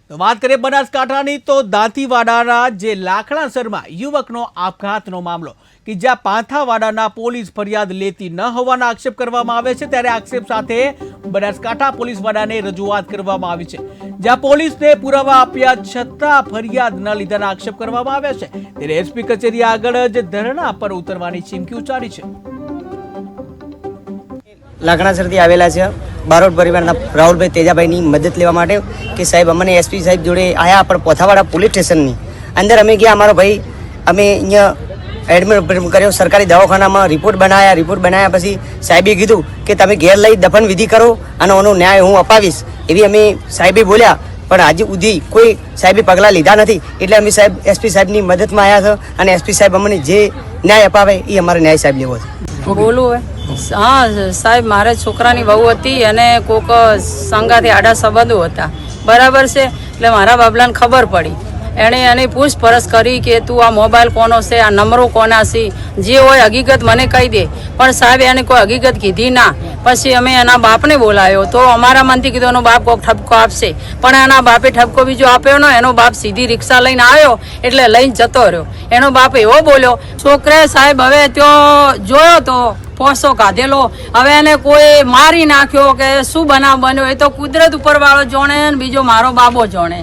તો વાત કરીએ બનાસકાંઠાની તો દાંતીવાડાના જે લાખણાસરમાં યુવકનો આપઘાતનો મામલો કે જ્યાં પાંથાવાડાના પોલીસ ફરિયાદ લેતી ન હોવાના આક્ષેપ કરવામાં આવે છે, ત્યારે આક્ષેપ સાથે બનાસકાંઠા પોલીસ વડાને રજૂઆત કરવામાં આવી છે, જ્યાં પોલીસને પુરાવા આપ્યા છતાં ફરિયાદ ન લીધાના આક્ષેપ કરવામાં આવ્યા છે, ત્યારે એસપી કચેરી આગળ જ ધરણા પર ઉતરવાની ચીમકી ઉચ્ચારી છે। લાખણાસરથી આવેલા છે બારોટ પરિવારના રાહુલભાઈ તેજાભાઈની મદદ લેવા માટે કે સાહેબ અમને એસપી સાહેબ જોડે આયા, પણ પોથાવાડા પોલીસ સ્ટેશનની અંદર અમે ગયા। અમારો ભાઈ અમે અહીંયા એડમિટ કર્યો સરકારી દવાખાનામાં, રિપોર્ટ બનાવ્યા પછી સાહેબે કીધું કે તમે ઘેર લઈ દફન વિધિ કરો અને એનો ન્યાય હું અપાવીશ, એવી અમે સાહેબે બોલ્યા। પણ આજે સુધી કોઈ સાહેબે પગલાં લીધા નથી, એટલે અમે સાહેબ એસપી સાહેબની મદદમાં આવ્યા છે અને એસપી સાહેબ અમને જે ન્યાય અપાવે એ અમારે ન્યાય સાહેબ લેવો છે। બોલું હા સાહેબ, મારે છોકરાની વહુ હતી અને કોક સંગાથી આડા સંબંધો હતા, બરાબર છે। એટલે મારા બાબલાને ખબર પડી, એણે એની પૂછપરછ કરી કે તું આ મોબાઈલ કોનો છે, આ નંબરો કોના છે, જે હોય હકીકત મને કહી દે। પણ સાહેબ એને કોઈ હકીકત કીધી ના। પછી અમે એના બાપને બોલાવ્યો તો અમારા મનથી કીધું એનો બાપ કોઈક ઠપકો આપશે, પણ એના બાપે ઠપકો બીજો આપ્યો ને। એનો બાપ સીધી રિક્ષા લઈને આવ્યો એટલે લઈને જતો રહ્યો। એનો બાપ એવો બોલ્યો, છોકરે સાહેબ હવે ત્યાં જોયો તો પોસો કાઢેલો, હવે એને કોઈ મારી નાખ્યો કે શું બનાવ બન્યો એ તો કુદરત ઉપર વાળો જાણે, બીજો મારો બાબો જાણે।